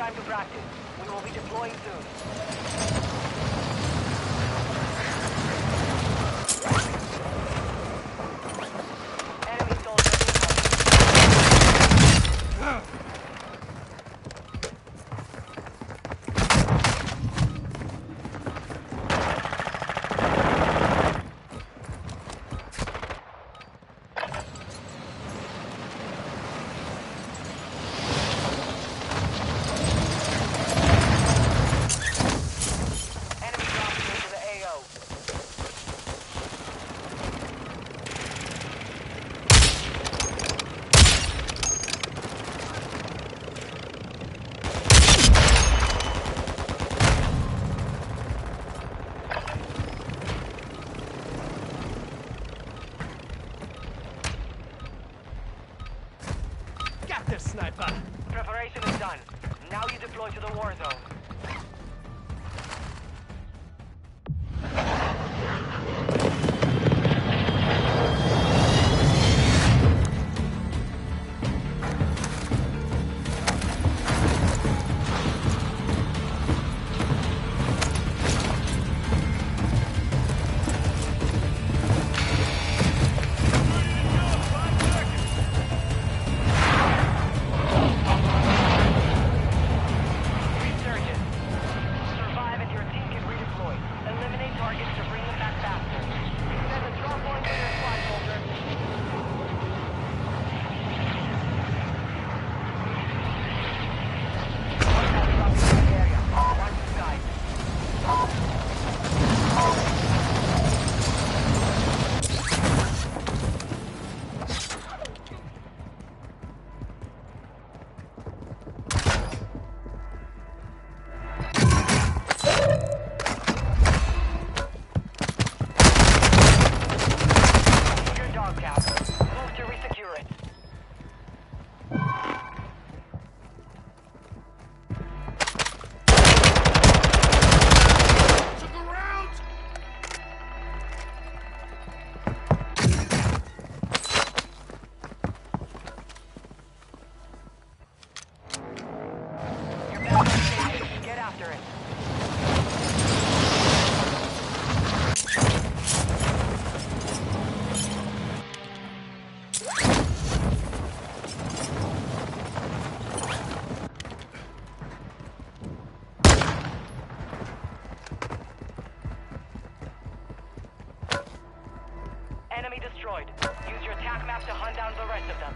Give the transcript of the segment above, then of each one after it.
time to practice. We will be deploying soon. Enemy soldiers incoming. Sniper. Preparation is done. Now you deploy to the war zone. Get after it. Enemy destroyed. Use your attack map to hunt down the rest of them.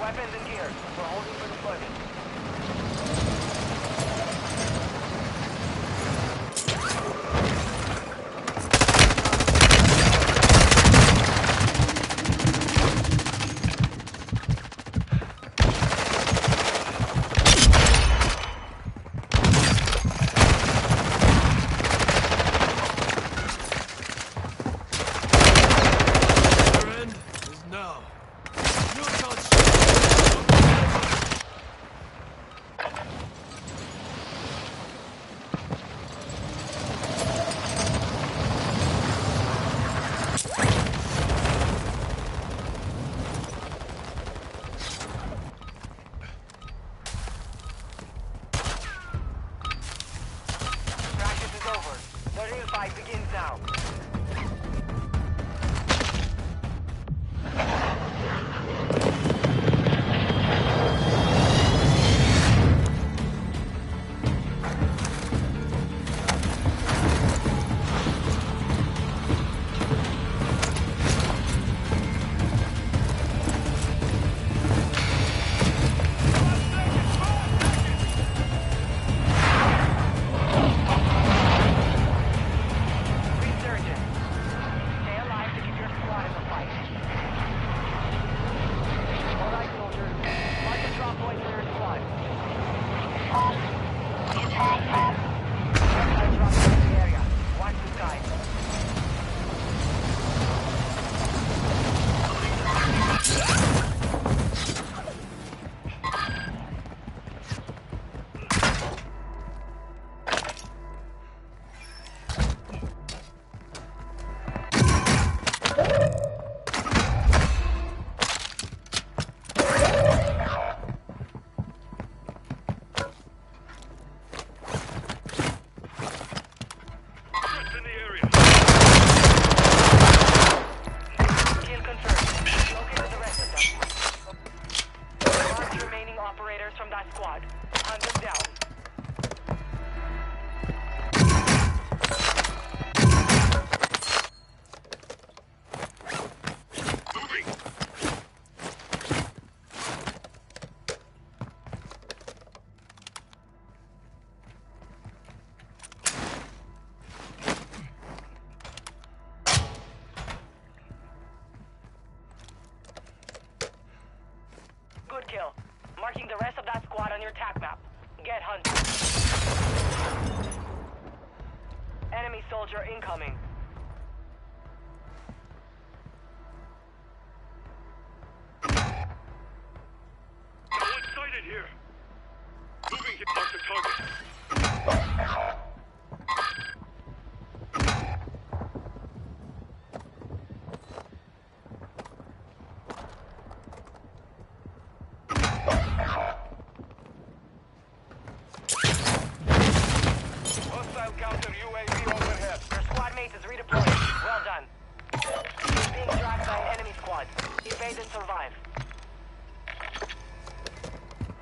Weapons and gear. We're holding for deployment. Marking the rest of that squad on your attack map. Get hunted. Enemy soldier incoming. Someone sighted here. Moving to mark the target. Hostile counter UAV overhead. Your squad mate is redeployed. Well done. He's being tracked by an enemy squad. Evade and survive.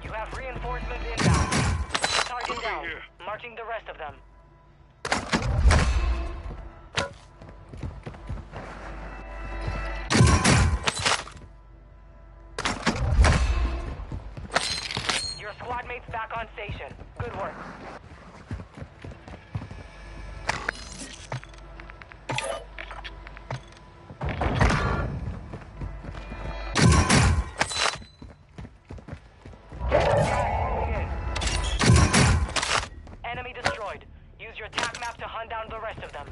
You have reinforcements inbound. Target down. Here. Marking the rest of them. Your squad mate's back on station. Good work. Enemy destroyed. Use your attack map to hunt down the rest of them.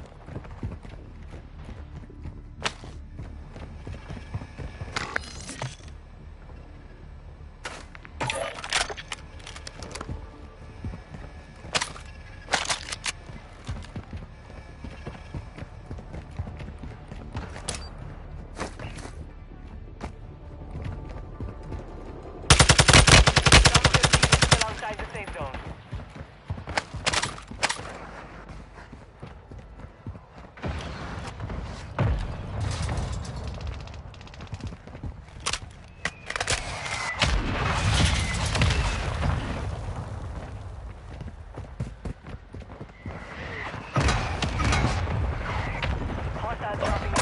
Still outside the safe zone. Hostile dropping.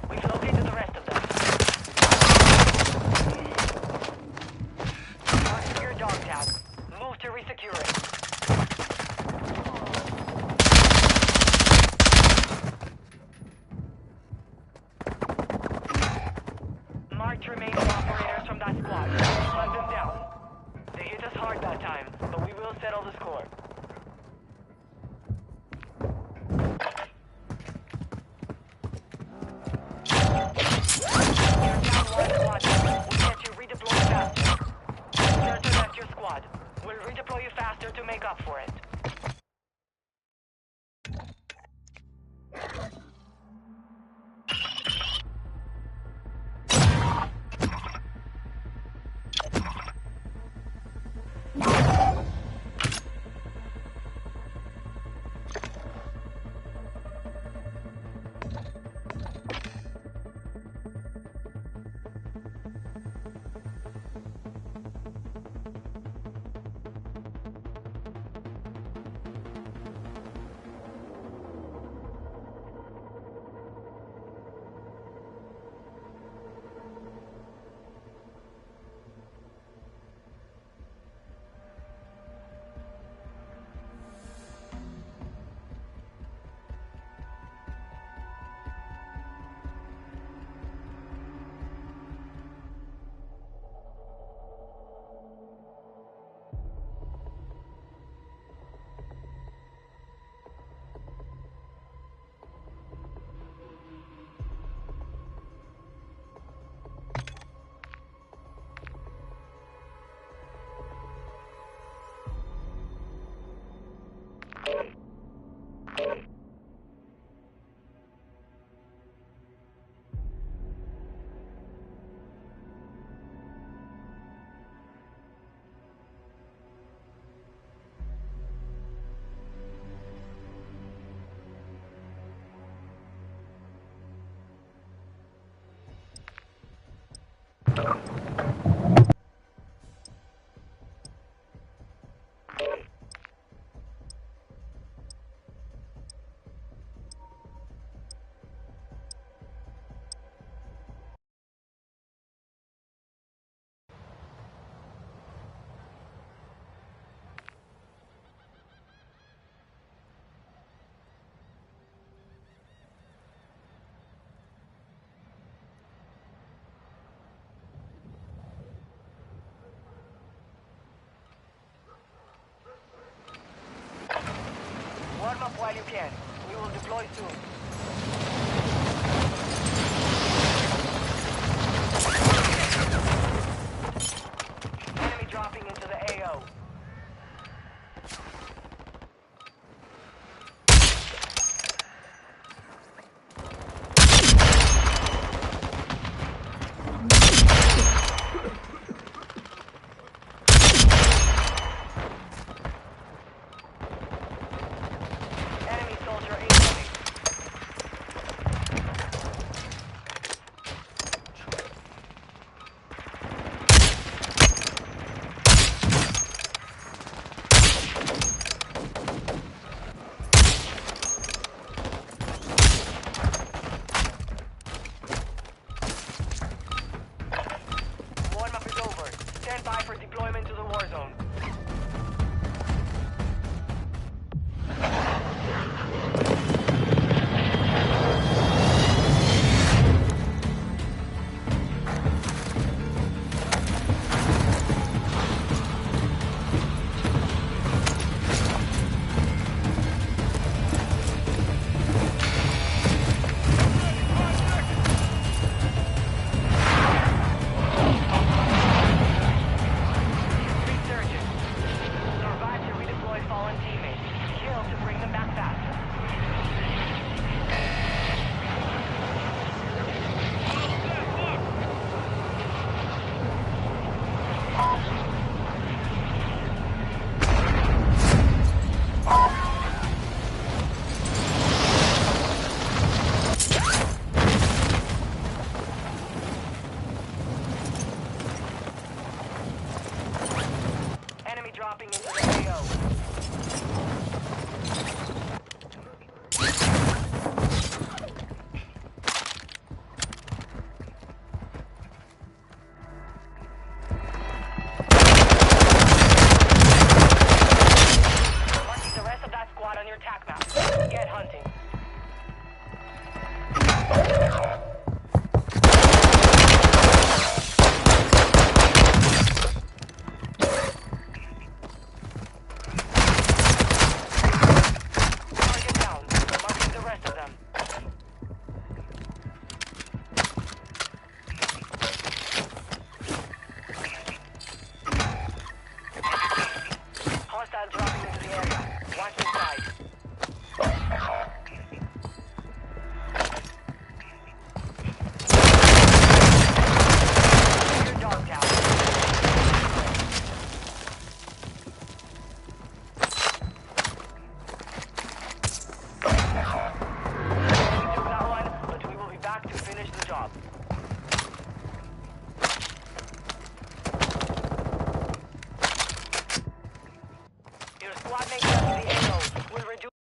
We've located the rest of them. Mark your dog tag. Move to resecure it. Marked remaining operators from that squad. Hunt them down. They hit us hard that time, but we will settle the score. You're down one squad. We'll get you redeployed faster. Return to left your squad. We'll redeploy you faster to make up for it. up while you can. We will deploy soon. Enemy dropping into the AO. Enemy soldier incoming. Warm-up is over. Stand by for deployment to the war zone. Resurgence. Survive to redeploy fallen teammates. Kill to bring them back faster. Enemy dropping into the AO. Marking the rest of that squad on your attack map. Get hunting. Target down. Marking the rest of them. Hostile dropping into the area. Watch inside. Your dog down. We took that one, but we will be back to finish the job. Your squad mates up to the AO will reduce.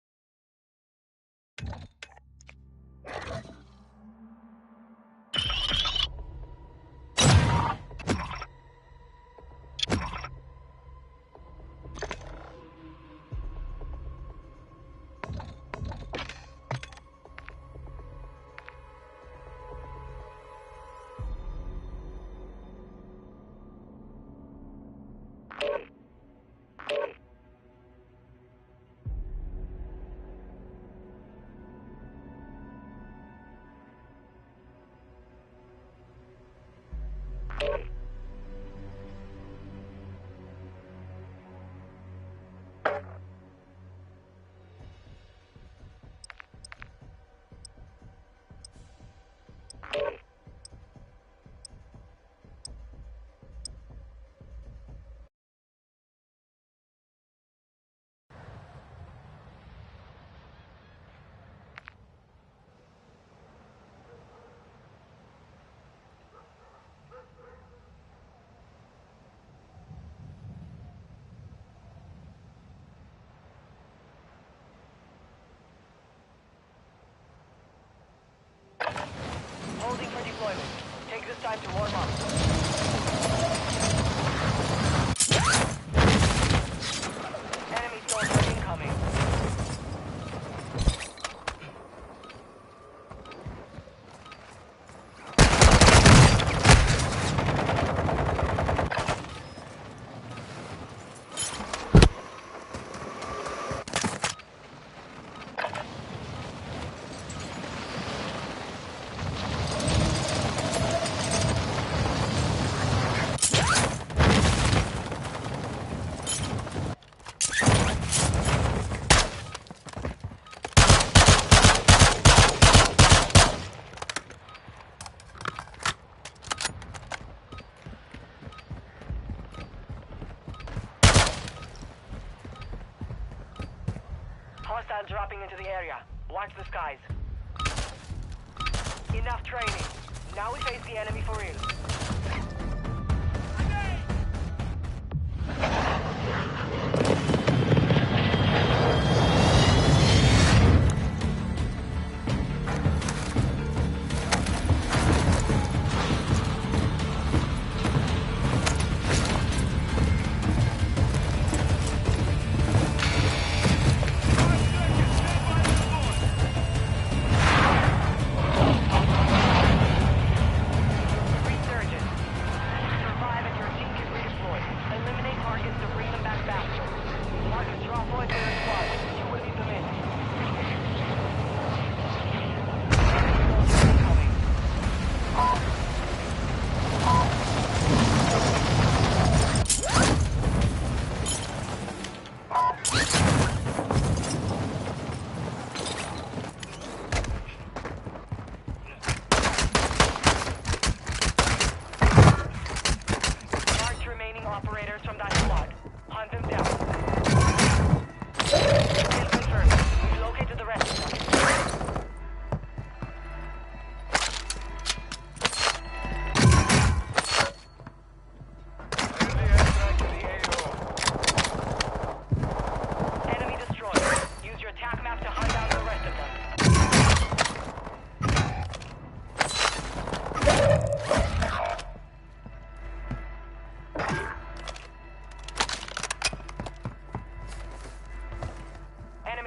Holding for deployment. Take this time to warm up. Enemy soldier incoming. Hostiles dropping into the area. Watch the skies. Enough training. Now we face the enemy for real.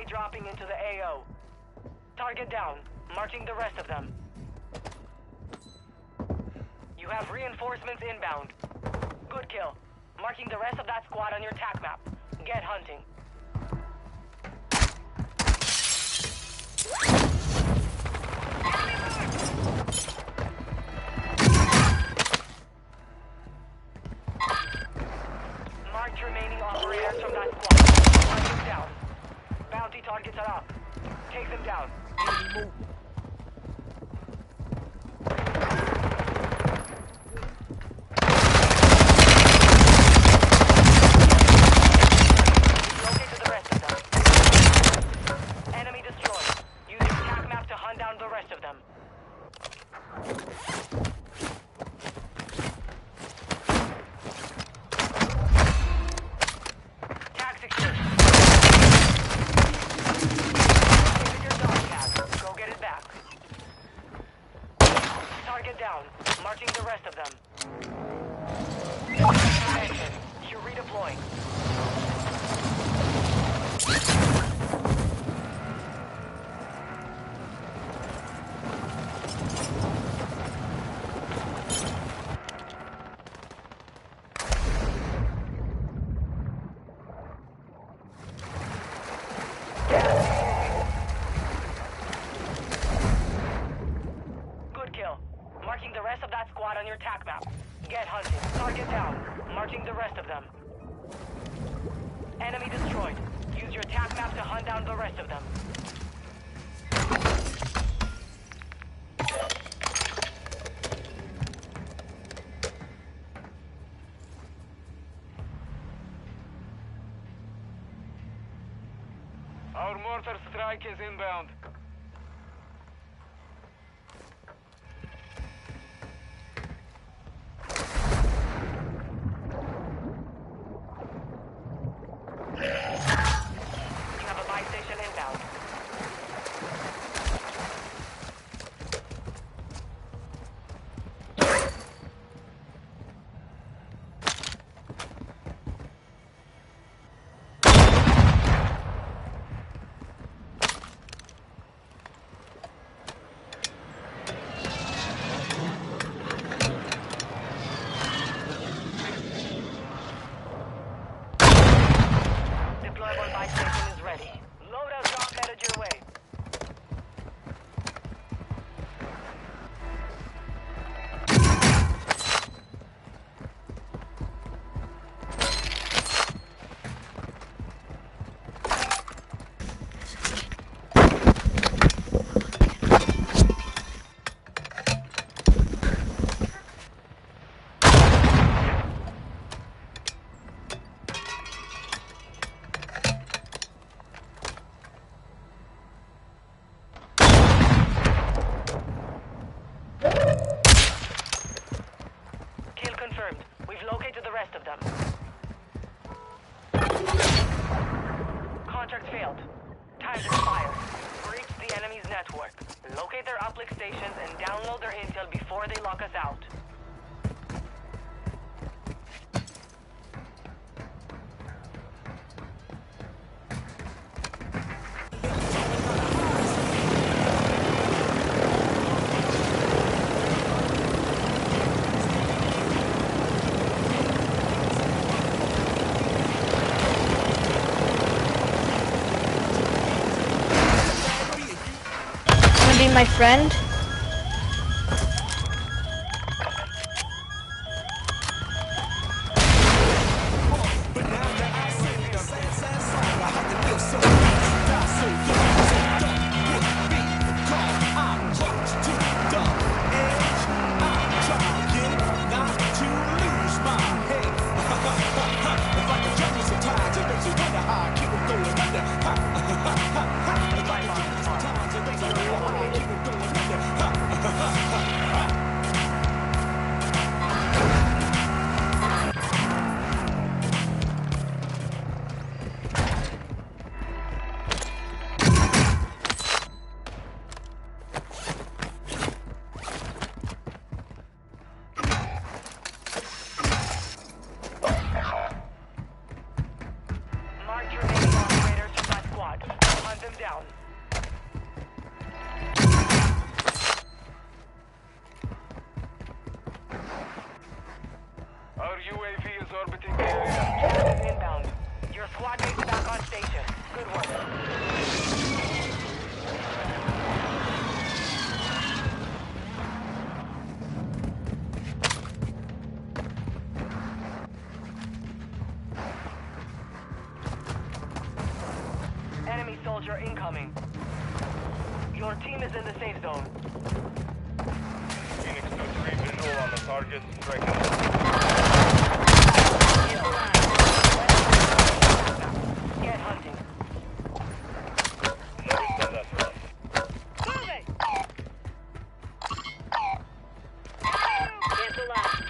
Dropping into the AO. Target down, marching the rest of them. You have reinforcements inbound. Good kill. Marking the rest of that squad on your TAC map. Get hunting. Marked remaining operators from that squad. Marking down. Bounty targets are up. Take them down. Move. Locate to the rest of them. Enemy destroyed. Use your TAC map to hunt down the rest of them. TAC secured. Target down. Marching the rest of them. Attention. You're redeploying. Good kill. Marking the rest of that squad on your TAC map. Get hunting. Target down. Marching the rest of them. Enemy destroyed. Use your TAC map to hunt down the rest of them. Our mortar strike is inbound. their uplink stations and download their intel before they lock us out. Be my friend. Our UAV is orbiting the area. Inbound. Your squad mates back on station. Good work. Enemy soldier incoming. Your team is in the safe zone. Phoenix 2-3 visual on the target. Striking. Get hunting. Never saw that for us. Moving! Cancel last.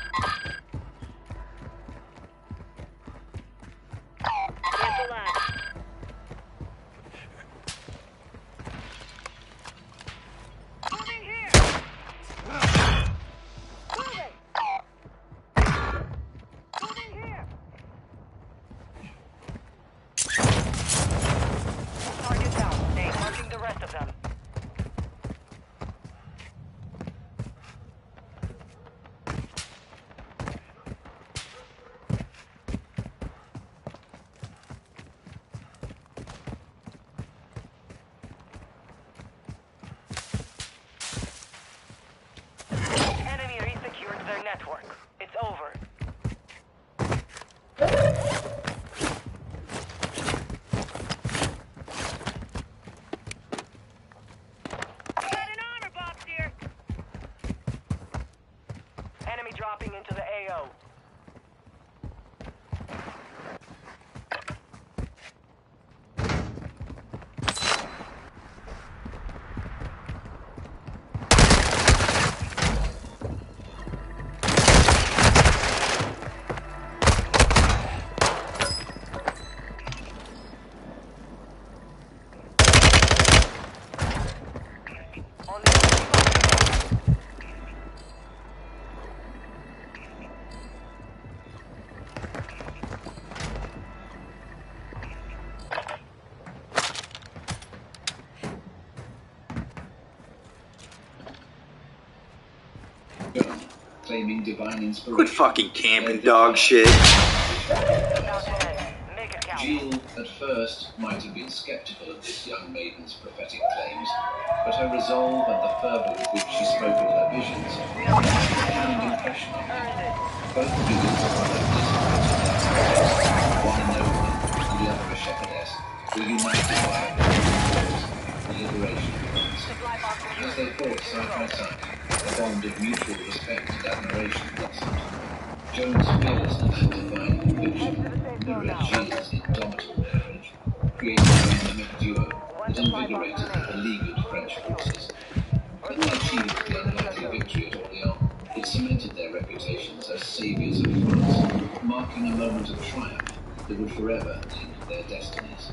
Cancel last. Moving here! Moving! Moving here! Target down. Stay marking the rest of them. Enemy resecured their network. It's over. Got an armor box here. Enemy dropping into the AO. On the claiming divine inspiration. Quit fucking camping, dog shit. about to end. Make it count. Jill, at first, might have been skeptical of this young maiden's prophetic claims, but her resolve and the fervour with which she spoke of her visions made a profound impression on me. Earned it. Both figures are like one a nobleman and the other a shepherdess, were united by a common cause, the liberation of France. Supply box As they fought side by side, a bond of mutual respect and admiration blossomed. Joan's fearlessness and divine conviction mirrored Gilles' indomitable courage, creating a dynamic duo that invigorated the beleaguered French forces. When they achieved the unlikely victory at Orléans, it cemented their reputations as saviours of France, marking a moment of triumph that would forever their destinies.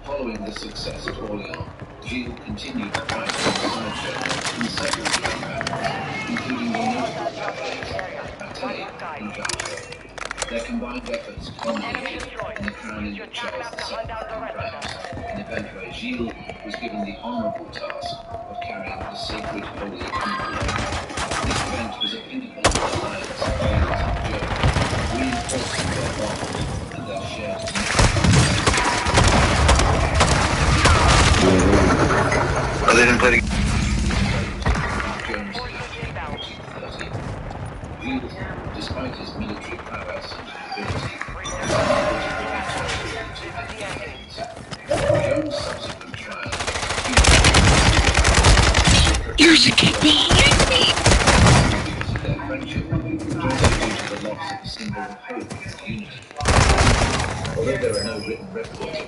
Following the success at Orléans, Gilles continued to fight alongside Jones in several different battles, including the notable battles at Patay and Jargeau. Their combined efforts culminated in the crowning of Charles II in France, an event where Gilles was given the honorable task of carrying the sacred holy envelope. This event was a pinnacle of the alliance of Gilles and Jones, reinforcing their bond and their shared Oh, they didn't play together. Jones captured in 1430. Gilles, despite his military prowess and ability, was unable to prevent his Jones' subsequent trial. Yours can't be me. Their friendship, but also due to the loss of a symbol of hope and unity. Although there are no written records of Gilles'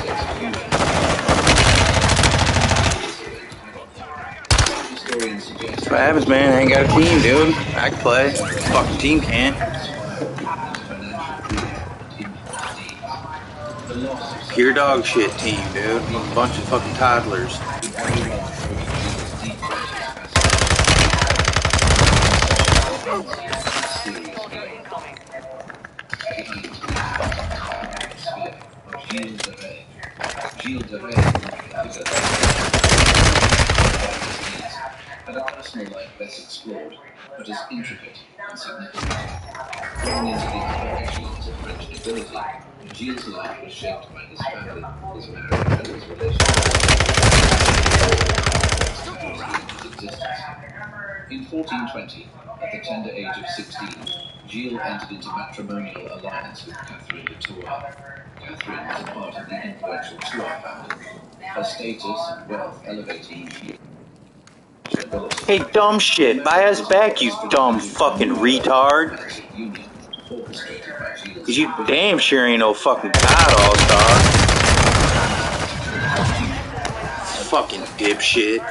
execution, historians suggest That's what happens, man. I ain't got a team, dude. I can play. Fucking team can't. Pure dog shit team, dude. A bunch of fucking toddlers. Gilles de Rais had a personal life best explored, but is intricate and significant. Born into the upper echelons of French nobility, Gilles' life was shaped by his family, his marriage, and his relationship. In 1420, at the tender age of 16, Gilles entered into matrimonial alliance with Catherine de Tours. Catherine was a part of the influential Tours family, her status and wealth elevating Gilles. Hey, dumb shit. Buy us back, you dumb fucking retard. Cause you damn sure ain't no fucking God all-star. Fucking dipshit.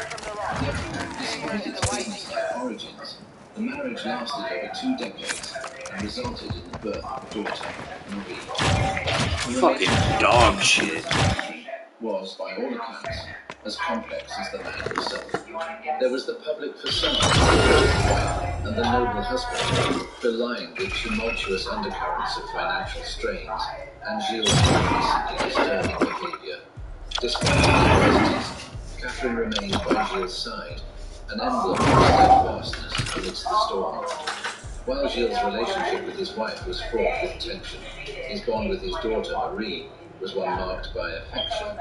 Despite its business-like origins, the marriage lasted over 2 decades and resulted in the birth of a daughter, Marie. Fucking dog shit. Was, by all accounts, as complex as the man himself. There was the public facade of the wife and the noble husband, belying the tumultuous undercurrents of financial strains and Gilles' increasingly disturbing behavior. Despite his adversities, Catherine remained by Gilles' side, an emblem of steadfastness amidst the storm. While Gilles' relationship with his wife was fraught with tension, his bond with his daughter Marie was one marked by affection.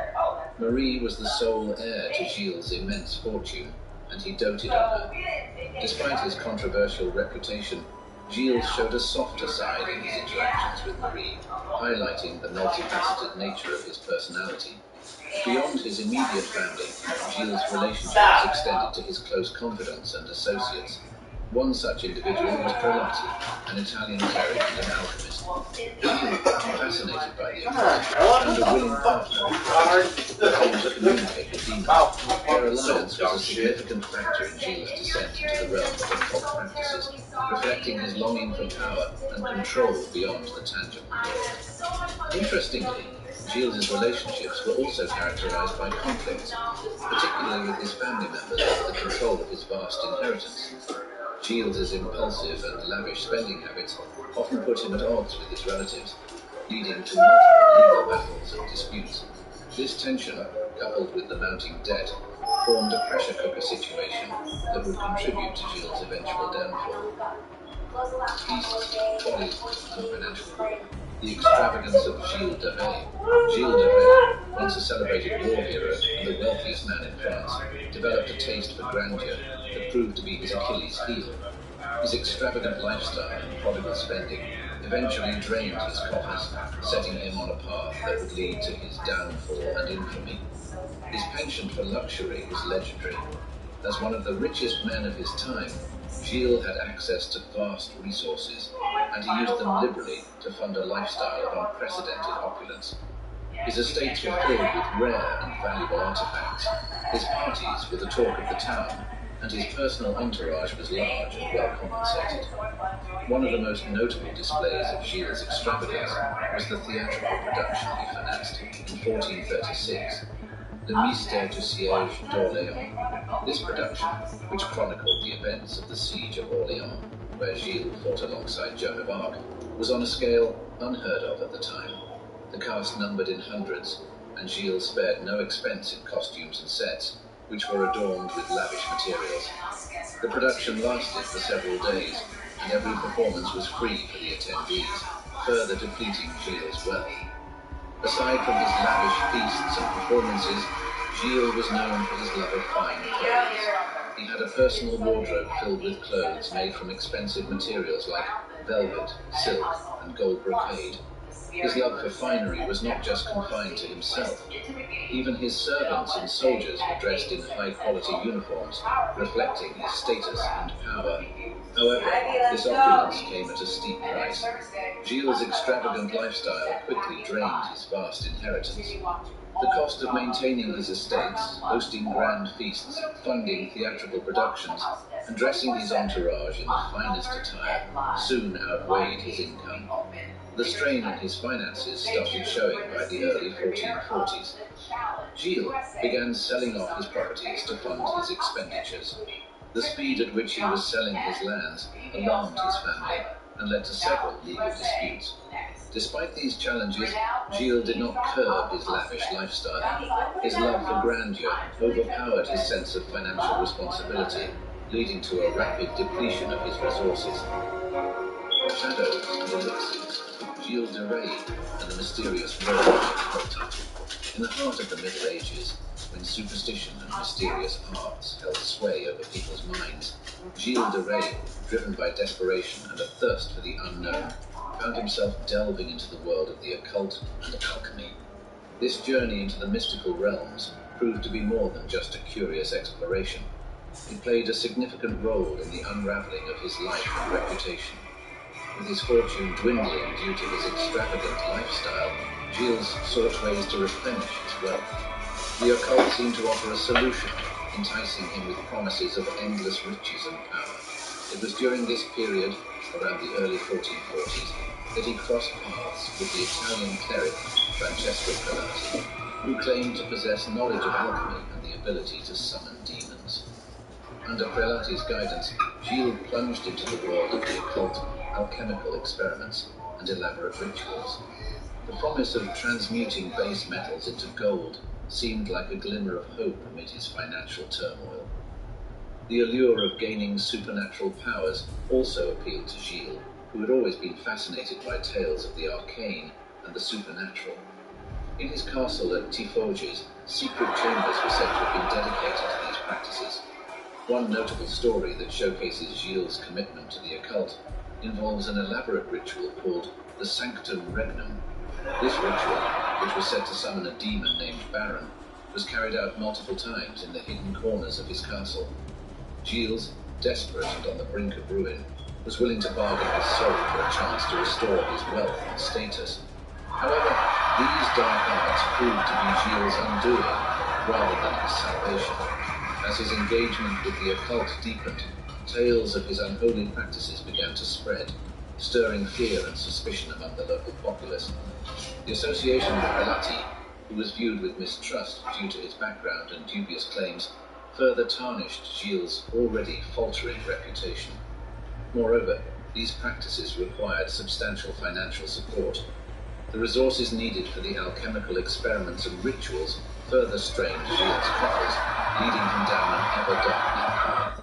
Marie was the sole heir to Gilles' immense fortune, and he doted on her. Despite his controversial reputation, Gilles showed a softer side in his interactions with Marie, highlighting the multifaceted nature of his personality. Beyond his immediate family, Gilles' relationships extended to his close confidants and associates. One such individual was Prelati, an Italian cleric and an alchemist. Fascinated by the occult and a willing partner to communicate with demons, their alliance was a significant factor in Gilles' descent into the realm of occult practices, reflecting his longing for power and control beyond the tangible world. Interestingly, Gilles' relationships were also characterized by conflicts, particularly with his family members over the control of his vast inheritance. Gilles' impulsive and lavish spending habits often put him at odds with his relatives, leading to multiple legal battles and disputes. This tension, coupled with the mounting debt, formed a pressure cooker situation that would contribute to Gilles' eventual downfall. Feasts, follies, and financial ruin. The extravagance of Gilles de Rais. Gilles de Rais, once a celebrated war hero and the wealthiest man in France, developed a taste for grandeur that proved to be his Achilles' heel. His extravagant lifestyle and prodigal spending eventually drained his coffers, setting him on a path that would lead to his downfall and infamy. His penchant for luxury was legendary. As one of the richest men of his time, Gilles had access to vast resources, and he used them liberally to fund a lifestyle of unprecedented opulence. His estates were filled with rare and valuable artifacts. His parties were the talk of the town, and his personal entourage was large and well compensated. One of the most notable displays of Gilles' extravagance was the theatrical production he financed in 1436, Le Mystère du Siège d'Orléans. This production, which chronicled the events of the Siege of Orléans, where Gilles fought alongside Joan of Arc, was on a scale unheard of at the time. The cast numbered in hundreds, and Gilles spared no expense in costumes and sets, which were adorned with lavish materials. The production lasted for several days, and every performance was free for the attendees, further depleting Gilles' wealth. Aside from his lavish feasts and performances, Gilles was known for his love of fine clothes. He had a personal wardrobe filled with clothes made from expensive materials like velvet, silk, and gold brocade. His love for finery was not just confined to himself. Even his servants and soldiers were dressed in high-quality uniforms, reflecting his status and power. However, this opulence came at a steep price. Gilles' extravagant lifestyle quickly drained his vast inheritance. The cost of maintaining his estates, hosting grand feasts, funding theatrical productions, and dressing his entourage in the finest attire soon outweighed his income. The strain on his finances started showing by the early 1440s. Gilles began selling off his properties to fund his expenditures. The speed at which he was selling his lands alarmed his family and led to several legal disputes. Despite these challenges, Gilles did not curb his lavish lifestyle. His love for grandeur overpowered his sense of financial responsibility, leading to a rapid depletion of his resources. Shadows and elixirs, Gilles de Rais and the mysterious world of the occult. In the heart of the Middle Ages, when superstition and mysterious arts held sway over people's minds, Gilles de Rais, driven by desperation and a thirst for the unknown, found himself delving into the world of the occult and alchemy. This journey into the mystical realms proved to be more than just a curious exploration. It played a significant role in the unraveling of his life and reputation. With his fortune dwindling due to his extravagant lifestyle, Gilles sought ways to replenish his wealth. The occult seemed to offer a solution, enticing him with promises of endless riches and power. It was during this period, around the early 1440s, that he crossed paths with the Italian cleric Francesco Prelati, who claimed to possess knowledge of alchemy and the ability to summon demons. Under Prelati's guidance, Gilles plunged into the world of the occult, alchemical experiments, and elaborate rituals. The promise of transmuting base metals into gold seemed like a glimmer of hope amid his financial turmoil. The allure of gaining supernatural powers also appealed to Gilles, who had always been fascinated by tales of the arcane and the supernatural. In his castle at Tifoges, secret chambers were said to have been dedicated to these practices. One notable story that showcases Gilles' commitment to the occult involves an elaborate ritual called the Sanctum Regnum. This ritual, which was said to summon a demon named Baron, was carried out multiple times in the hidden corners of his castle. Gilles, desperate and on the brink of ruin, was willing to bargain his soul for a chance to restore his wealth and status. However, these dark arts proved to be Gilles' undoing rather than his salvation. As his engagement with the occult deepened, tales of his unholy practices began to spread, stirring fear and suspicion among the local populace. The association with Prelati, who was viewed with mistrust due to his background and dubious claims, further tarnished Gilles' already faltering reputation. Moreover, these practices required substantial financial support. The resources needed for the alchemical experiments and rituals further strained Gilles' coffers, leading him down an ever-darkening path.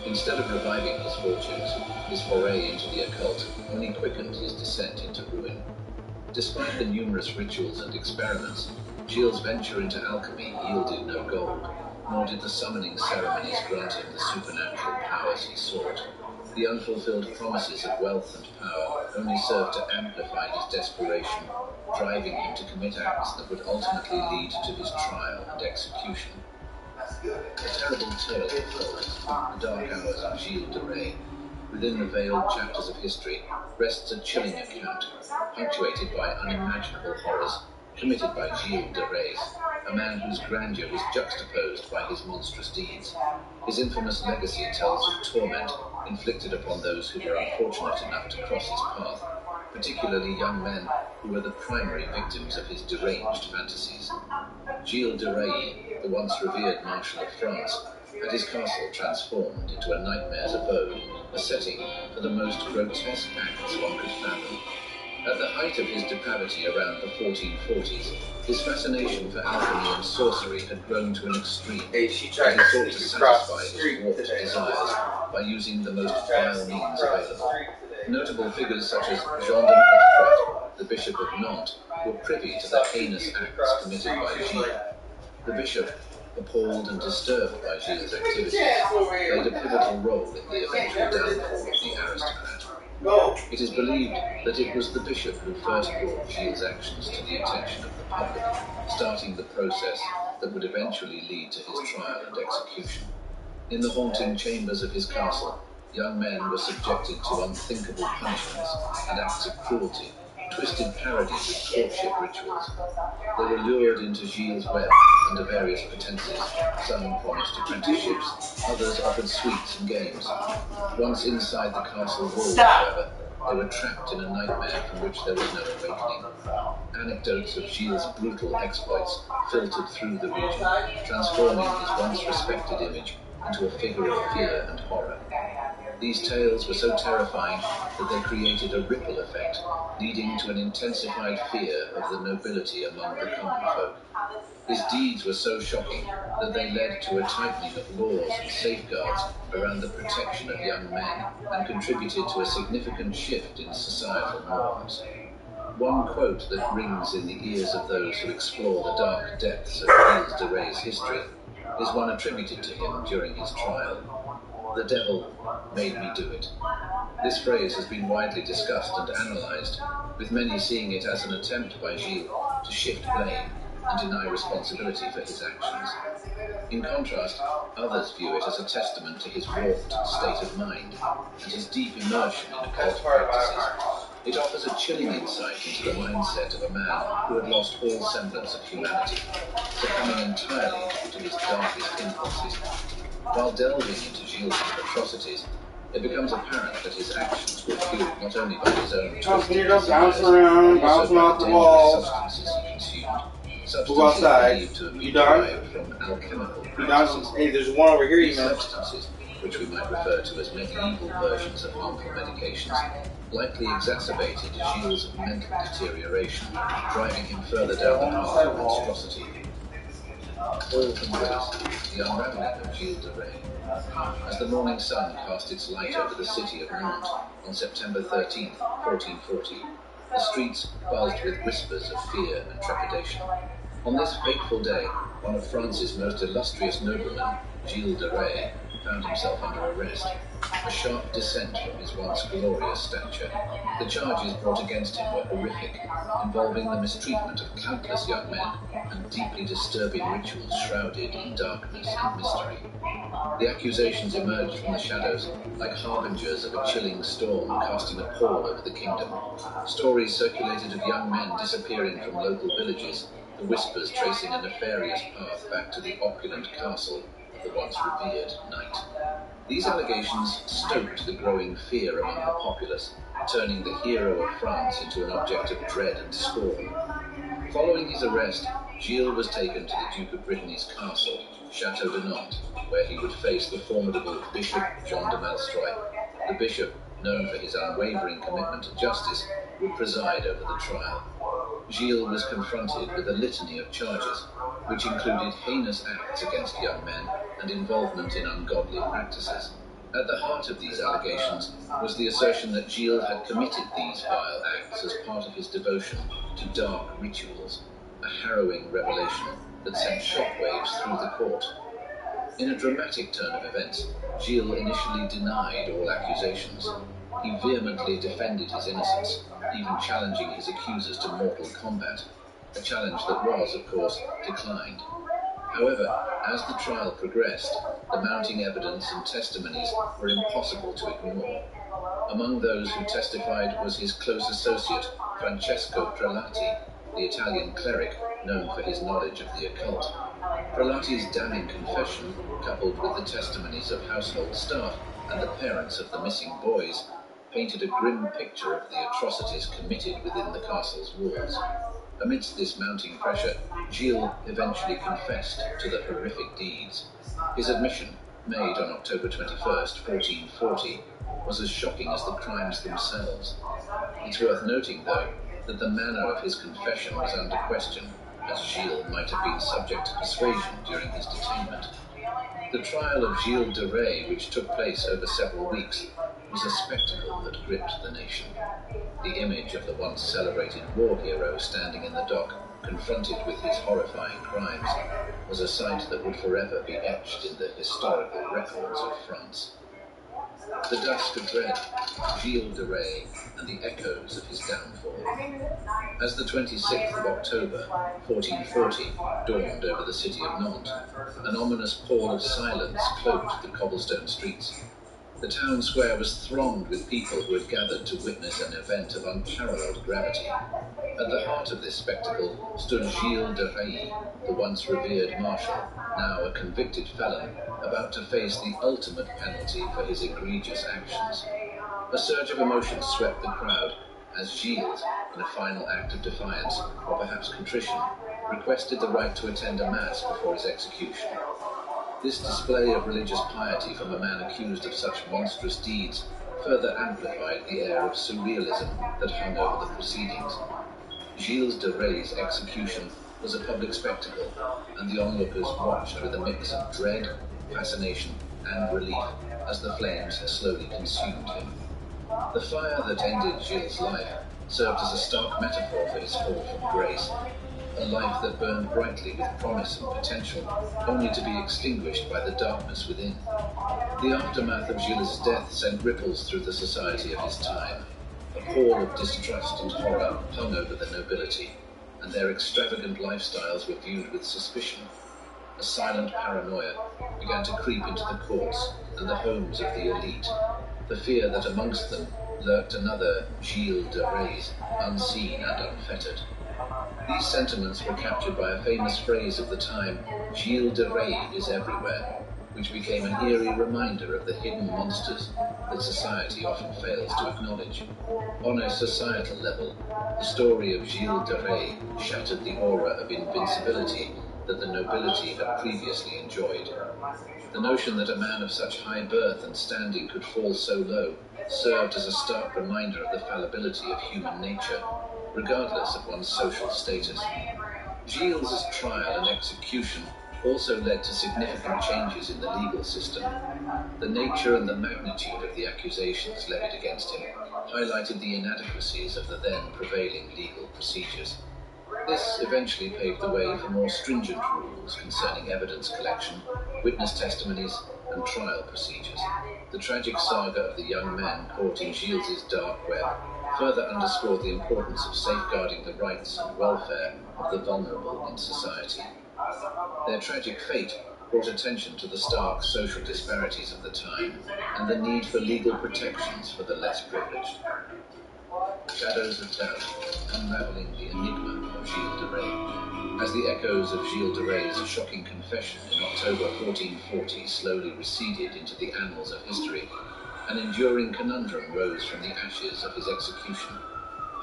Instead of reviving his fortunes, his foray into the occult only quickened his descent into ruin. Despite the numerous rituals and experiments, Gilles' venture into alchemy yielded no gold, nor did the summoning ceremonies grant him the supernatural powers he sought. The unfulfilled promises of wealth and power only served to amplify his desperation, driving him to commit acts that would ultimately lead to his trial and execution. A terrible tale unfolds, the dark hours of Gilles de Rais. Within the veiled chapters of history rests a chilling account, punctuated by unimaginable horrors, committed by Gilles de Rais, a man whose grandeur was juxtaposed by his monstrous deeds. His infamous legacy tells of torment inflicted upon those who were unfortunate enough to cross his path, particularly young men who were the primary victims of his deranged fantasies. Gilles de Rais, the once revered Marshal of France, had his castle transformed into a nightmare's abode, a setting for the most grotesque acts one could fathom. At the height of his depravity around the 1440s, his fascination for alchemy and sorcery had grown to an extreme, and he sought to satisfy his warped desires by using the most vile means available. Notable figures such as Jean de Malfrat, the Bishop of Nantes, were privy to the heinous acts committed by Gilles. The bishop, appalled and disturbed by Gilles' activities, played a pivotal role in the eventual downfall of the aristocrat. It is believed that it was the bishop who first brought Gilles' actions to the attention of the public, starting the process that would eventually lead to his trial and execution. In the haunting chambers of his castle, young men were subjected to unthinkable punishments and acts of cruelty, twisted parodies of courtship rituals. They were lured into Gilles' web under various pretenses. Some promised apprenticeships, others offered sweets and games. Once inside the castle walls, however, they were trapped in a nightmare from which there was no awakening. Anecdotes of Gilles' brutal exploits filtered through the region, transforming his once respected image into a figure of fear and horror. These tales were so terrifying that they created a ripple effect, leading to an intensified fear of the nobility among the common folk. His deeds were so shocking that they led to a tightening of laws and safeguards around the protection of young men and contributed to a significant shift in societal norms. One quote that rings in the ears of those who explore the dark depths of Gilles de Rais' history is one attributed to him during his trial. "The devil made me do it." This phrase has been widely discussed and analysed, with many seeing it as an attempt by Gilles to shift blame and deny responsibility for his actions. In contrast, others view it as a testament to his warped state of mind and his deep immersion in occult practices. It offers a chilling insight into the mindset of a man who had lost all semblance of humanity, succumbing entirely to his darkest impulses. While delving into Gilles' atrocities, it becomes apparent that his actions were fueled not only by his own twisted desires, but also by the dangerous substances he consumed. Substances believed to have been derived from alchemical practices. Hey, there's one over here, you know. Substances, which we might refer to as medieval versions of harmful medications, likely exacerbated Gilles' mental deterioration, driving him further down the path of monstrosity. All commences the unraveling of Gilles de Rais. As the morning sun cast its light over the city of Nantes on September 13, 1440, the streets buzzed with whispers of fear and trepidation. On this fateful day, one of France's most illustrious noblemen, Gilles de Rais, found himself under arrest. A sharp descent from his once glorious stature. The charges brought against him were horrific, involving the mistreatment of countless young men and deeply disturbing rituals shrouded in darkness and mystery. The accusations emerged from the shadows like harbingers of a chilling storm casting a pall over the kingdom. Stories circulated of young men disappearing from local villages, the whispers tracing a nefarious path back to the opulent castle of the once revered knight. These allegations stoked the growing fear among the populace, turning the hero of France into an object of dread and scorn. Following his arrest, Gilles was taken to the Duke of Brittany's castle, Chateau de Nantes, where he would face the formidable Bishop Jean de Malfrat. The bishop, known for his unwavering commitment to justice, would preside over the trial. Gilles was confronted with a litany of charges, which included heinous acts against young men and involvement in ungodly practices. At the heart of these allegations was the assertion that Gilles had committed these vile acts as part of his devotion to dark rituals, a harrowing revelation that sent shockwaves through the court. In a dramatic turn of events, Gilles initially denied all accusations. He vehemently defended his innocence, even challenging his accusers to mortal combat, a challenge that was, of course, declined. However, as the trial progressed, the mounting evidence and testimonies were impossible to ignore. Among those who testified was his close associate, Francesco Prelati, the Italian cleric known for his knowledge of the occult. Prelati's damning confession, coupled with the testimonies of household staff and the parents of the missing boys, painted a grim picture of the atrocities committed within the castle's walls. Amidst this mounting pressure, Gilles eventually confessed to the horrific deeds. His admission, made on October 21st, 1440, was as shocking as the crimes themselves. It's worth noting, though, that the manner of his confession was under question, as Gilles might have been subject to persuasion during his detainment. The trial of Gilles de Rais, which took place over several weeks, was a spectacle that gripped the nation. The image of the once celebrated war hero standing in the dock, confronted with his horrifying crimes, was a sight that would forever be etched in the historical records of France. The dusk of dread, Gilles de Rais, and the echoes of his downfall. As the 26th of October, 1440, dawned over the city of Nantes, an ominous pall of silence cloaked the cobblestone streets. The town square was thronged with people who had gathered to witness an event of unparalleled gravity. At the heart of this spectacle stood Gilles de Rais, the once revered marshal, now a convicted felon, about to face the ultimate penalty for his egregious actions. A surge of emotion swept the crowd as Gilles, in a final act of defiance, or perhaps contrition, requested the right to attend a mass before his execution. This display of religious piety from a man accused of such monstrous deeds further amplified the air of surrealism that hung over the proceedings. Gilles de Rais' execution was a public spectacle, and the onlookers watched with a mix of dread, fascination, and relief as the flames slowly consumed him. The fire that ended Gilles' life served as a stark metaphor for his fall from grace, a life that burned brightly with promise and potential, only to be extinguished by the darkness within. The aftermath of Gilles' death sent ripples through the society of his time. A pall of distrust and horror hung over the nobility, and their extravagant lifestyles were viewed with suspicion. A silent paranoia began to creep into the courts and the homes of the elite, the fear that amongst them lurked another Gilles de Rais, unseen and unfettered. These sentiments were captured by a famous phrase of the time, Gilles de Rais is everywhere, which became an eerie reminder of the hidden monsters that society often fails to acknowledge. On a societal level, the story of Gilles de Rais shattered the aura of invincibility that the nobility had previously enjoyed. The notion that a man of such high birth and standing could fall so low served as a stark reminder of the fallibility of human nature, regardless of one's social status. Gilles' trial and execution also led to significant changes in the legal system. The nature and the magnitude of the accusations levied against him highlighted the inadequacies of the then prevailing legal procedures. This eventually paved the way for more stringent rules concerning evidence collection, witness testimonies, and trial procedures. The tragic saga of the young men caught in Gilles' dark web further underscored the importance of safeguarding the rights and welfare of the vulnerable in society. Their tragic fate brought attention to the stark social disparities of the time and the need for legal protections for the less privileged. Shadows of doubt, unraveling the enigma of Gilles de Rais. As the echoes of Gilles de Rais' shocking confession in October 1440 slowly receded into the annals of history, an enduring conundrum rose from the ashes of his execution.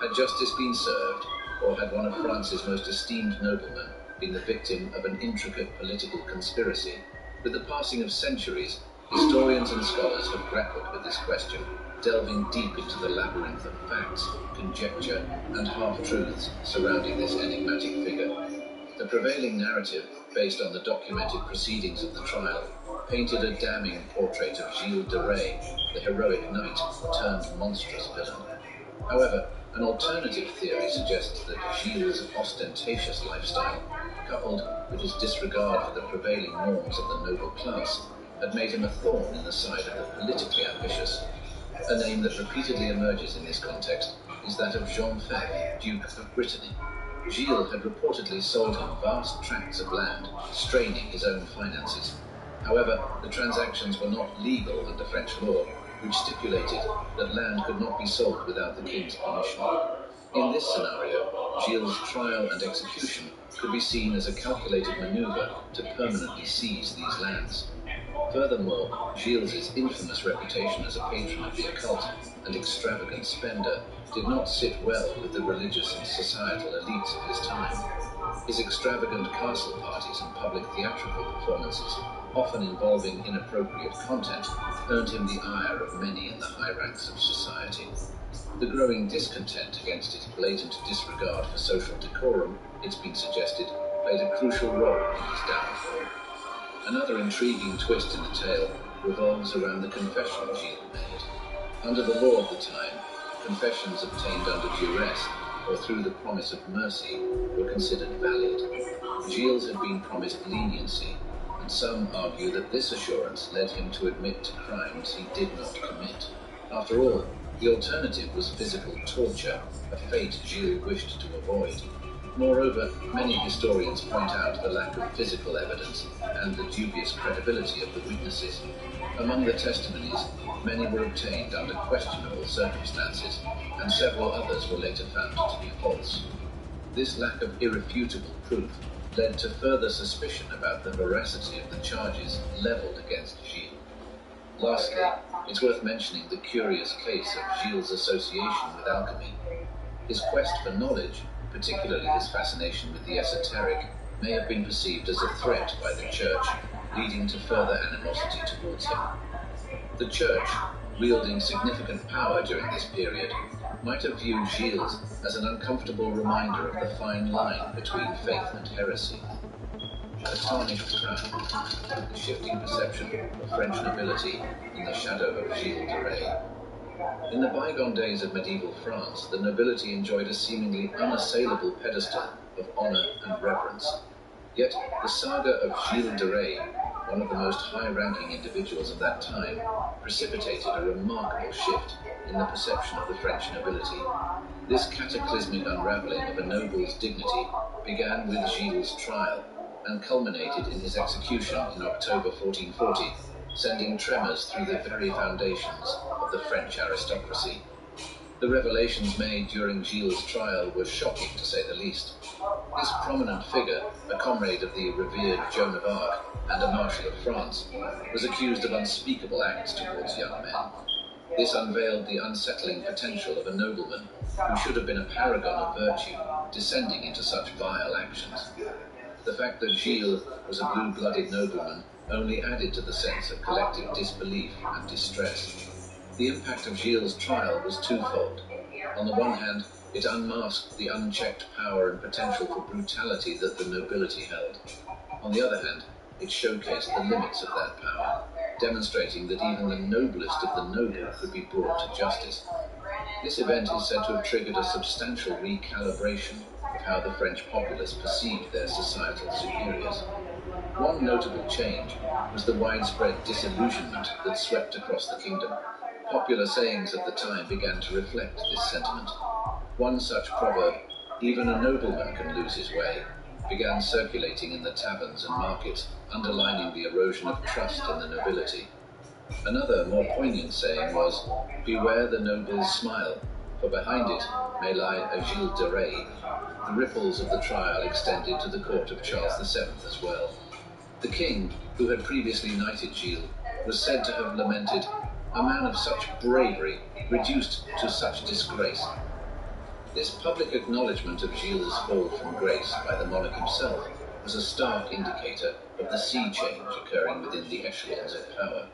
Had justice been served, or had one of France's most esteemed noblemen been the victim of an intricate political conspiracy? With the passing of centuries, historians and scholars have grappled with this question, delving deep into the labyrinth of facts, conjecture, and half-truths surrounding this enigmatic figure. The prevailing narrative, based on the documented proceedings of the trial, painted a damning portrait of Gilles de Rais, the heroic knight turned monstrous villain. However, an alternative theory suggests that Gilles' ostentatious lifestyle, coupled with his disregard for the prevailing norms of the noble class, had made him a thorn in the side of the politically ambitious. A name that repeatedly emerges in this context is that of Jean Fef, Duke of Brittany. Gilles had reportedly sold him vast tracts of land, straining his own finances. However, the transactions were not legal under French law, which stipulated that land could not be sold without the king's permission. In this scenario, Gilles' trial and execution could be seen as a calculated maneuver to permanently seize these lands. Furthermore, Gilles' infamous reputation as a patron of the occult and extravagant spender did not sit well with the religious and societal elites of his time. His extravagant castle parties and public theatrical performances, often involving inappropriate content, earned him the ire of many in the high ranks of society. The growing discontent against his blatant disregard for social decorum, it's been suggested, played a crucial role in his downfall. Another intriguing twist in the tale revolves around the confession Gilles made. Under the law of the time, confessions obtained under duress or through the promise of mercy were considered valid. Gilles had been promised leniency, and some argue that this assurance led him to admit to crimes he did not commit. After all, the alternative was physical torture, a fate Gilles wished to avoid. Moreover, many historians point out the lack of physical evidence and the dubious credibility of the witnesses. Among the testimonies, many were obtained under questionable circumstances, and several others were later found to be false. This lack of irrefutable proof led to further suspicion about the veracity of the charges leveled against Gilles. Lastly, it's worth mentioning the curious case of Gilles' association with alchemy. His quest for knowledge, particularly his fascination with the esoteric, may have been perceived as a threat by the Church, leading to further animosity towards him. The Church, wielding significant power during this period, might have viewed Gilles as an uncomfortable reminder of the fine line between faith and heresy. A tarnished crown, the shifting perception of French nobility in the shadow of Gilles de Rais. In the bygone days of medieval France, the nobility enjoyed a seemingly unassailable pedestal of honor and reverence. Yet, the saga of Gilles de Rais, one of the most high-ranking individuals of that time, precipitated a remarkable shift in the perception of the French nobility. This cataclysmic unraveling of a noble's dignity began with Gilles' trial and culminated in his execution in October 1440, sending tremors through the very foundations of the French aristocracy. The revelations made during Gilles' trial were shocking, to say the least. This prominent figure, a comrade of the revered Joan of Arc and a Marshal of France, was accused of unspeakable acts towards young men. This unveiled the unsettling potential of a nobleman who should have been a paragon of virtue, descending into such vile actions. The fact that Gilles was a blue-blooded nobleman only added to the sense of collective disbelief and distress. The impact of Gilles' trial was twofold. On the one hand, it unmasked the unchecked power and potential for brutality that the nobility held. On the other hand, it showcased the limits of that power, demonstrating that even the noblest of the noble could be brought to justice. This event is said to have triggered a substantial recalibration of how the French populace perceived their societal superiors. One notable change was the widespread disillusionment that swept across the kingdom. Popular sayings of the time began to reflect this sentiment. One such proverb, "Even a nobleman can lose his way," began circulating in the taverns and markets, underlining the erosion of trust in the nobility. Another, more poignant saying was, "Beware the noble's smile, for behind it may lie a Gilles de Rais." The ripples of the trial extended to the court of Charles VII as well. The king, who had previously knighted Gilles, was said to have lamented, "A man of such bravery, reduced to such disgrace." This public acknowledgement of Gilles' fall from grace by the monarch himself was a stark indicator of the sea change occurring within the echelons of power.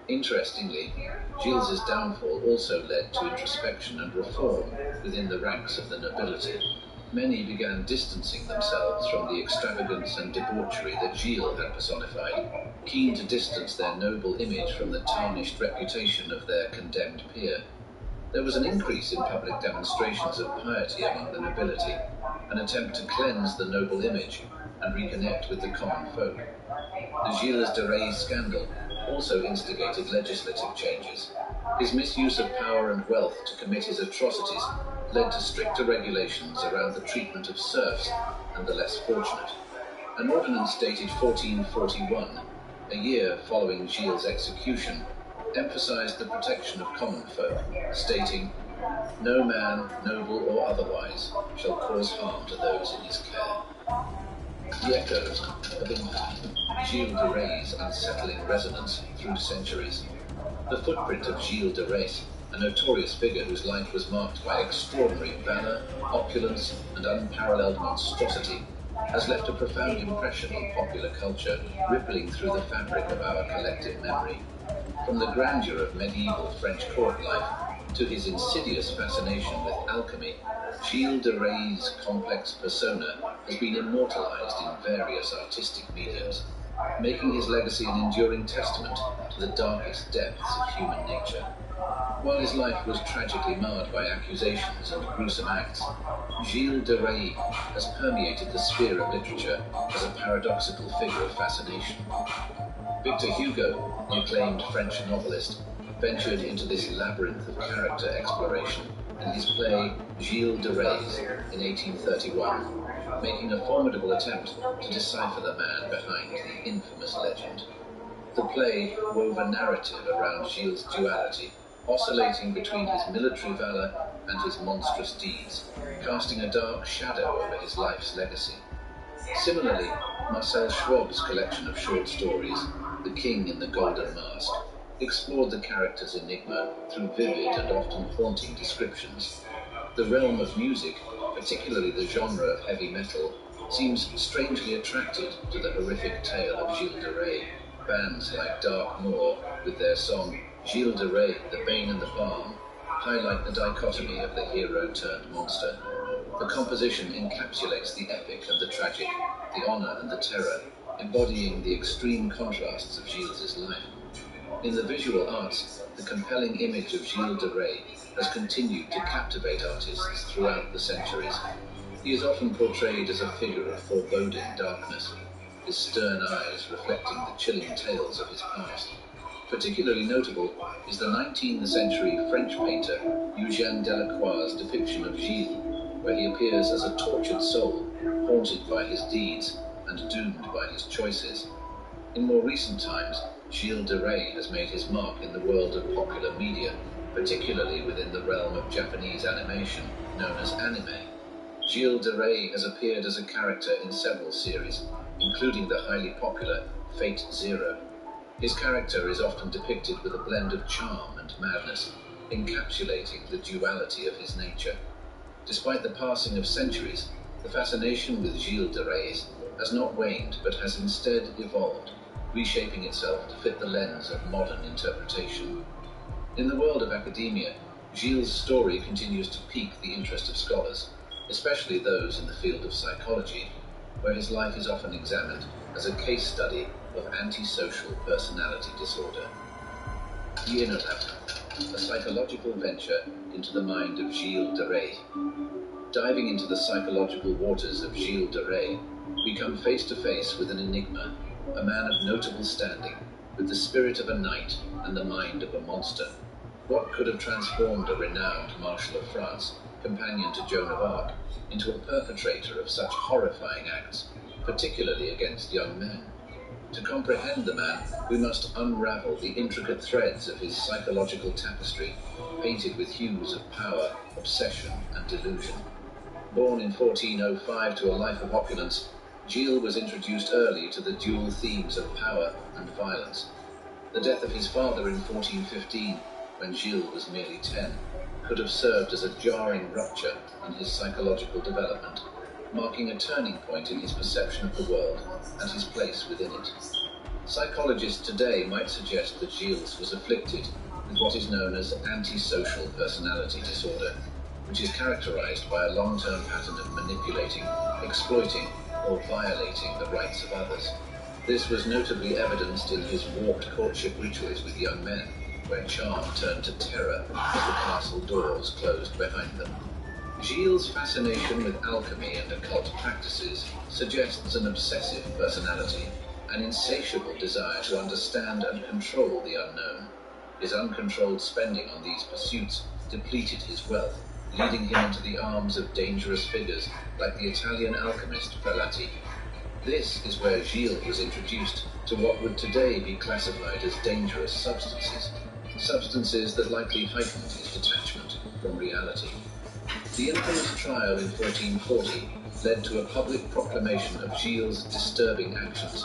Interestingly, Gilles' downfall also led to introspection and reform within the ranks of the nobility. Many began distancing themselves from the extravagance and debauchery that Gilles had personified, keen to distance their noble image from the tarnished reputation of their condemned peer. There was an increase in public demonstrations of piety among the nobility, an attempt to cleanse the noble image and reconnect with the common folk. The Gilles de Rais scandal also instigated legislative changes. His misuse of power and wealth to commit his atrocities led to stricter regulations around the treatment of serfs and the less fortunate. An ordinance dated 1441, a year following Gilles' execution, emphasized the protection of common folk, stating, No man, noble or otherwise, shall cause harm to those in his care. The echoes of infamy, Gilles de Rais's unsettling resonance through centuries. The footprint of Gilles de Rais, a notorious figure whose life was marked by extraordinary valor, opulence, and unparalleled monstrosity, has left a profound impression on popular culture, rippling through the fabric of our collective memory. From the grandeur of medieval French court life to his insidious fascination with alchemy, Gilles de Rais's complex persona has been immortalized in various artistic mediums, making his legacy an enduring testament to the darkest depths of human nature. While his life was tragically marred by accusations and gruesome acts, Gilles de Rais has permeated the sphere of literature as a paradoxical figure of fascination. Victor Hugo, the acclaimed French novelist, ventured into this labyrinth of character exploration in his play Gilles de Rais in 1831, making a formidable attempt to decipher the man behind the infamous legend. The play wove a narrative around Gilles' duality, oscillating between his military valor and his monstrous deeds, casting a dark shadow over his life's legacy. Similarly, Marcel Schwab's collection of short stories, The King in the Golden Mask, explored the character's enigma through vivid and often haunting descriptions. The realm of music, particularly the genre of heavy metal, seems strangely attracted to the horrific tale of Gilles de Rais. Bands like Dark Moor, with their song Gilles de Rais, the Bane and the Balm, highlight the dichotomy of the hero-turned-monster. The composition encapsulates the epic and the tragic, the honor and the terror, embodying the extreme contrasts of Gilles' life. In the visual arts, the compelling image of Gilles de Rais has continued to captivate artists throughout the centuries. He is often portrayed as a figure of foreboding darkness, his stern eyes reflecting the chilling tales of his past. Particularly notable is the 19th century French painter Eugène Delacroix's depiction of Gilles, where he appears as a tortured soul, haunted by his deeds and doomed by his choices. In more recent times, Gilles de Rais has made his mark in the world of popular media, particularly within the realm of Japanese animation known as anime. Gilles de Rais has appeared as a character in several series, including the highly popular Fate Zero. His character is often depicted with a blend of charm and madness, encapsulating the duality of his nature. Despite the passing of centuries, the fascination with Gilles de Rais has not waned but has instead evolved, reshaping itself to fit the lens of modern interpretation. In the world of academia, Gilles' story continues to pique the interest of scholars, especially those in the field of psychology, where his life is often examined as a case study of antisocial personality disorder. The Inner Lab, a psychological venture into the mind of Gilles de Rais. Diving into the psychological waters of Gilles de Rais, we come face to face with an enigma, a man of notable standing, with the spirit of a knight and the mind of a monster. What could have transformed a renowned Marshal of France, companion to Joan of Arc, into a perpetrator of such horrifying acts, particularly against young men? To comprehend the man, we must unravel the intricate threads of his psychological tapestry, painted with hues of power, obsession, and delusion. Born in 1405 to a life of opulence, Gilles was introduced early to the dual themes of power and violence. The death of his father in 1415, when Gilles was merely 10, could have served as a jarring rupture in his psychological development, marking a turning point in his perception of the world and his place within it. Psychologists today might suggest that Gilles was afflicted with what is known as antisocial personality disorder, which is characterized by a long-term pattern of manipulating, exploiting, or violating the rights of others. This was notably evidenced in his warped courtship rituals with young men, where charm turned to terror as the castle doors closed behind them. Gilles' fascination with alchemy and occult practices suggests an obsessive personality, an insatiable desire to understand and control the unknown. His uncontrolled spending on these pursuits depleted his wealth, leading him into the arms of dangerous figures like the Italian alchemist Prelati. This is where Gilles was introduced to what would today be classified as dangerous substances, substances that likely heightened his detachment from reality. The infamous trial in 1440 led to a public proclamation of Gilles' disturbing actions,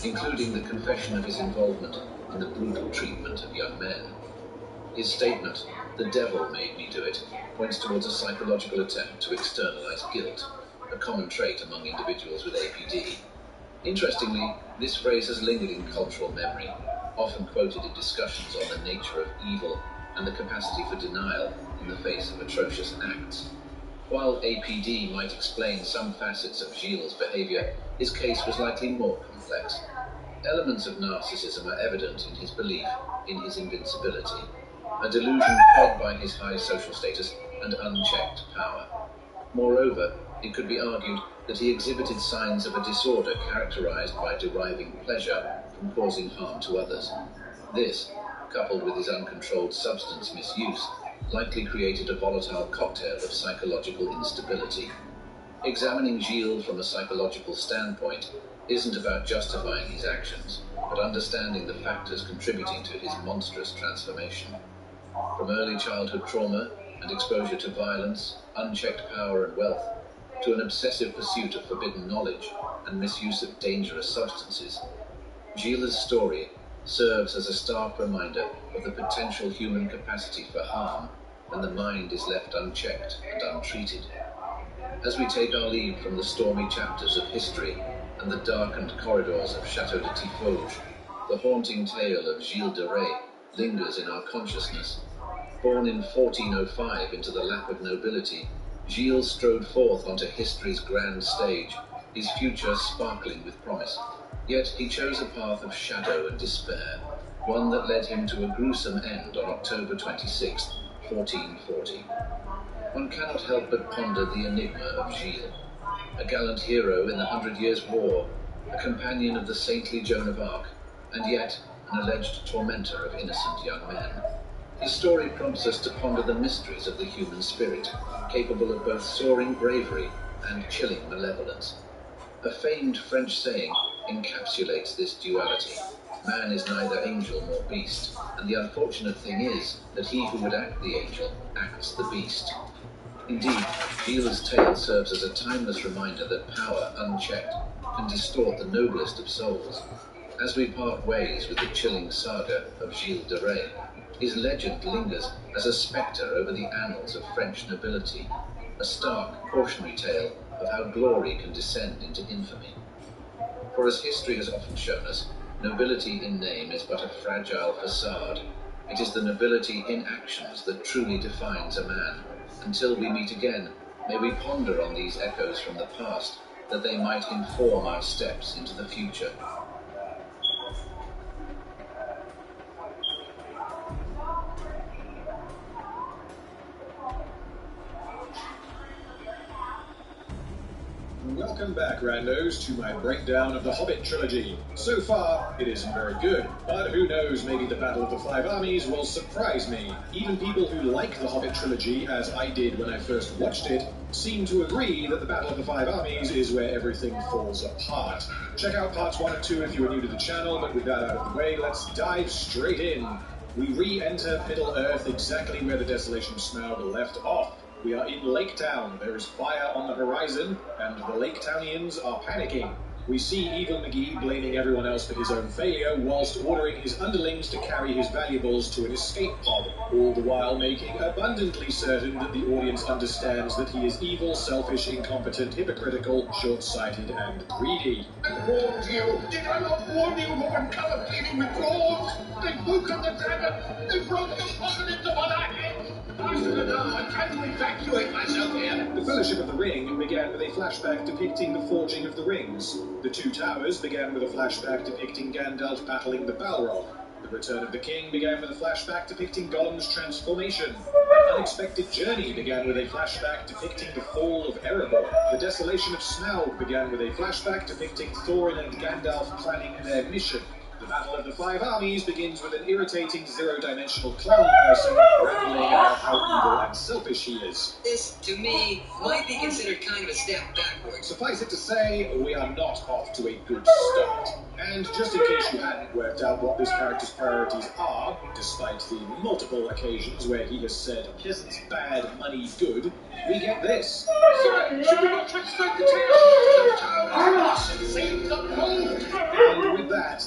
including the confession of his involvement in the brutal treatment of young men. His statement, "The devil made me do it," points towards a psychological attempt to externalize guilt, a common trait among individuals with APD. Interestingly, this phrase has lingered in cultural memory, often quoted in discussions on the nature of evil and the capacity for denial in the face of atrocious acts. While APD might explain some facets of Gilles' behavior, his case was likely more complex. Elements of narcissism are evident in his belief in his invincibility, a delusion fed by his high social status and unchecked power. Moreover, it could be argued that he exhibited signs of a disorder characterized by deriving pleasure from causing harm to others. This, coupled with his uncontrolled substance misuse, likely created a volatile cocktail of psychological instability. Examining Gilles from a psychological standpoint isn't about justifying his actions, but understanding the factors contributing to his monstrous transformation. From early childhood trauma and exposure to violence, unchecked power and wealth, to an obsessive pursuit of forbidden knowledge and misuse of dangerous substances, Gilles' story serves as a stark reminder of the potential human capacity for harm when the mind is left unchecked and untreated. As we take our leave from the stormy chapters of history and the darkened corridors of Château de Tiffauges, the haunting tale of Gilles de Rais lingers in our consciousness. Born in 1405 into the lap of nobility, Gilles strode forth onto history's grand stage, his future sparkling with promise. Yet he chose a path of shadow and despair, one that led him to a gruesome end on October 26, 1440. One cannot help but ponder the enigma of Gilles, a gallant hero in the 100 Years' War, a companion of the saintly Joan of Arc, and yet an alleged tormentor of innocent young men. His story prompts us to ponder the mysteries of the human spirit, capable of both soaring bravery and chilling malevolence. A famed French saying encapsulates this duality. Man is neither angel nor beast, and the unfortunate thing is that he who would act the angel acts the beast. Indeed, Gilles' tale serves as a timeless reminder that power unchecked can distort the noblest of souls. As we part ways with the chilling saga of Gilles de Rais, his legend lingers as a spectre over the annals of French nobility, a stark cautionary tale of how glory can descend into infamy. For as history has often shown us, nobility in name is but a fragile facade. It is the nobility in actions that truly defines a man. Until we meet again, may we ponder on these echoes from the past, that they might inform our steps into the future. Welcome back, randos, to my breakdown of the Hobbit trilogy. So far, it isn't very good, but who knows, maybe the Battle of the Five Armies will surprise me. Even people who like the Hobbit trilogy, as I did when I first watched it, seem to agree that the Battle of the Five Armies is where everything falls apart. Check out parts 1 and 2 if you are new to the channel, but with that out of the way, let's dive straight in. We re-enter Middle-earth exactly where the Desolation of Smaug left off. We are in Lake Town. There is fire on the horizon, and the Lake Townians are panicking. We see Evil McGee blaming everyone else for his own failure, whilst ordering his underlings to carry his valuables to an escape pod, all the while making abundantly certain that the audience understands that he is evil, selfish, incompetent, hypocritical, short-sighted, and greedy. I warned you! Did I not warn you of uncovered pleading with dwarves? They've broken the dragon! They've broken the positives of our heads! I'm trying to evacuate myself here. The Fellowship of the Ring began with a flashback depicting the forging of the rings. The Two Towers began with a flashback depicting Gandalf battling the Balrog. The Return of the King began with a flashback depicting Gollum's transformation. An Unexpected Journey began with a flashback depicting the fall of Erebor. The Desolation of Smaug began with a flashback depicting Thorin and Gandalf planning their mission. The Battle of the Five Armies begins with an irritating zero-dimensional clown person rambling about how evil and selfish he is. This, to me, might be considered kind of a step backwards. Suffice it to say, we are not off to a good start. And just in case you hadn't worked out what this character's priorities are, despite the multiple occasions where he has said peasants bad, money good, we get this. Sir, should we not try to start the town? The town must save the gold. And with that,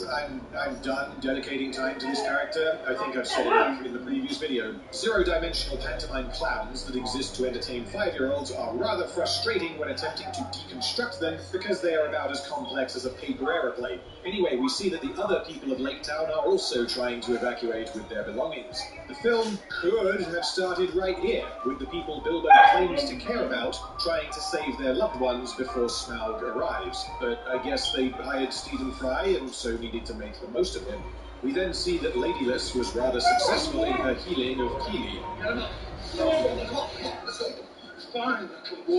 I'm done dedicating time to this character. I think I've said enough in the previous video. Zero-dimensional pantomime clowns that exist to entertain 5-year-olds are rather frustrating when attempting to deconstruct them because they are about as complex as a paper aeroplane. Anyway, we see that the other people of Lake Town are also trying to evacuate with their belongings. The film could have started right here, with the people Bilbo claims to care about trying to save their loved ones before Smaug arrives. But I guess they hired Stephen Fry and so needed to make the most of him. We then see that Ladyless was rather successful in her healing of Keely. Fine, little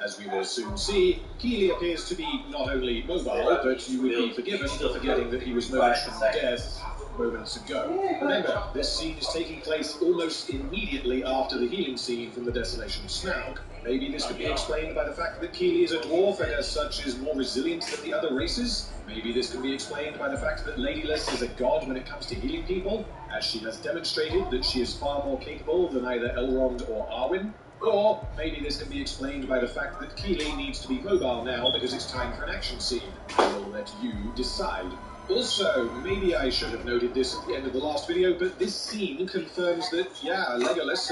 As we will soon see, Keely appears to be not only mobile, but you would be forgiven for forgetting that he was moments from death moments ago. Remember, this scene is taking place almost immediately after the healing scene from the Desolation of Smaug. Maybe this could be explained by the fact that Keely is a dwarf and as such is more resilient than the other races. Maybe this can be explained by the fact that Ladyless is a god when it comes to healing people, as she has demonstrated that she is far more capable than either Elrond or Arwen. Or maybe this can be explained by the fact that Keely needs to be mobile now because it's time for an action scene. I will let you decide. Also, maybe I should have noted this at the end of the last video, but this scene confirms that, yeah, Legolas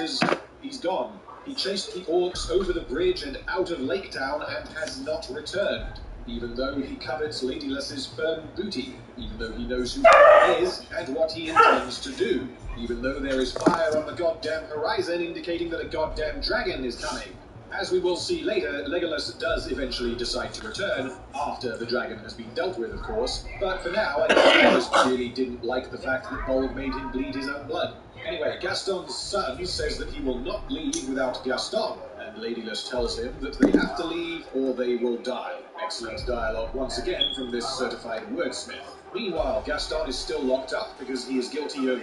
he's gone. He chased the orcs over the bridge and out of Lake Town and has not returned, even though he covets Ladyless's firm booty, even though he knows who he is and what he intends to do, even though there is fire on the goddamn horizon indicating that a goddamn dragon is coming. As we will see later, Legolas does eventually decide to return, after the dragon has been dealt with, of course, but for now, I guess Legolas really didn't like the fact that Bolg made him bleed his own blood. Anyway, Gaston's son says that he will not leave without Gaston, and Ladyless tells him that they have to leave or they will die. Excellent dialogue once again from this certified wordsmith. Meanwhile, Gaston is still locked up because he is guilty of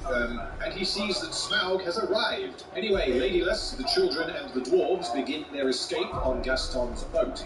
and he sees that Smaug has arrived. Anyway, Ladyless, the children, and the dwarves begin their escape on Gaston's boat.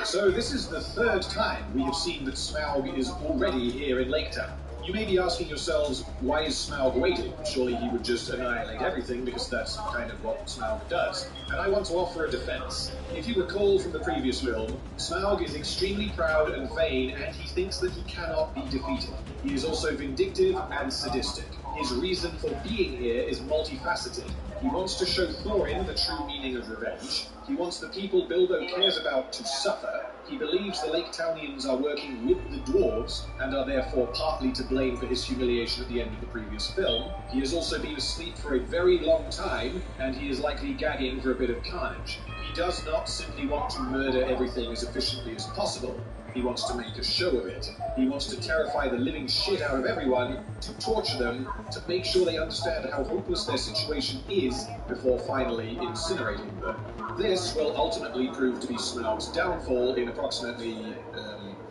So this is the third time we have seen that Smaug is already here in Lake Town. You may be asking yourselves, why is Smaug waiting? Surely he would just annihilate everything because that's kind of what Smaug does. And I want to offer a defense. If you recall from the previous film, Smaug is extremely proud and vain and he thinks that he cannot be defeated. He is also vindictive and sadistic. His reason for being here is multifaceted. He wants to show Thorin the true meaning of revenge. He wants the people Bilbo cares about to suffer. He believes the Lake Townians are working with the dwarves and are therefore partly to blame for his humiliation at the end of the previous film. He has also been asleep for a very long time and he is likely gagging for a bit of carnage. He does not simply want to murder everything as efficiently as possible. He wants to make a show of it. He wants to terrify the living shit out of everyone, to torture them, to make sure they understand how hopeless their situation is before finally incinerating them. This will ultimately prove to be Smaug's downfall in approximately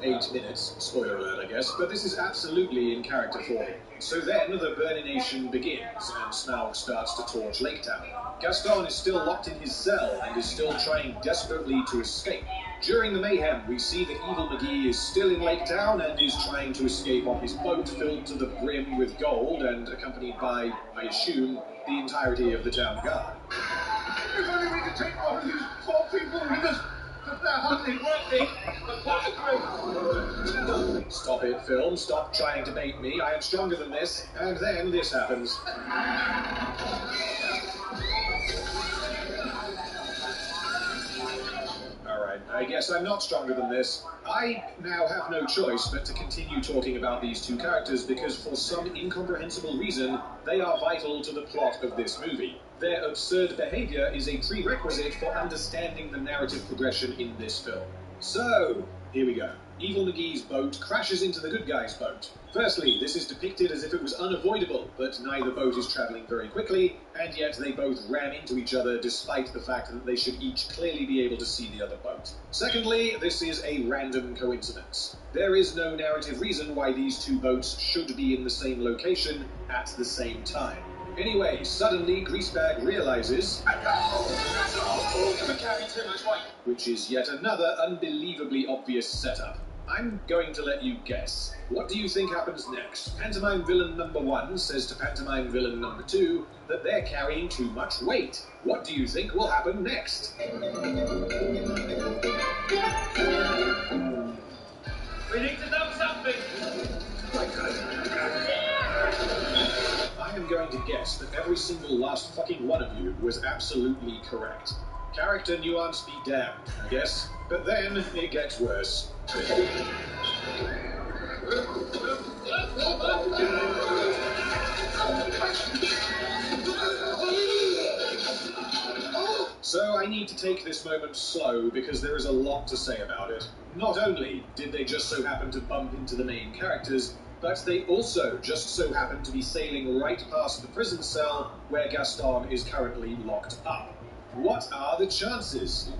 8 minutes. Spoiler alert, I guess, but this is absolutely in character for him. So then the Burnination begins, and Smaug starts to torch Lake Town. Gaston is still locked in his cell and is still trying desperately to escape. During the mayhem, we see that Evil McGee is still in Lake Town and is trying to escape on his boat filled to the brim with gold and accompanied by, I assume, the entirety of the town guard. If only we could take one of these poor people with us, but they're hunting, weren't they? Stop it, film. Stop trying to bait me. I am stronger than this. And then this happens. Alright, I guess I'm not stronger than this. I now have no choice but to continue talking about these two characters because for some incomprehensible reason, they are vital to the plot of this movie. Their absurd behavior is a prerequisite for understanding the narrative progression in this film. So, here we go. Evil McGee's boat crashes into the good guy's boat. Firstly, this is depicted as if it was unavoidable, but neither boat is travelling very quickly, and yet they both ram into each other despite the fact that they should each clearly be able to see the other boat. Secondly, this is a random coincidence. There is no narrative reason why these two boats should be in the same location at the same time. Anyway, suddenly Greasebag realizes, which is yet another unbelievably obvious setup. I'm going to let you guess. What do you think happens next? Pantomime villain number 1 says to pantomime villain number 2 that they're carrying too much weight. What do you think will happen next? We need to know something. I am going to guess that every single last fucking one of you was absolutely correct. Character nuance be damned, I guess. But then it gets worse. So I need to take this moment slow because there is a lot to say about it. Not only did they just so happen to bump into the main characters, but they also just so happen to be sailing right past the prison cell where Gaston is currently locked up. What are the chances?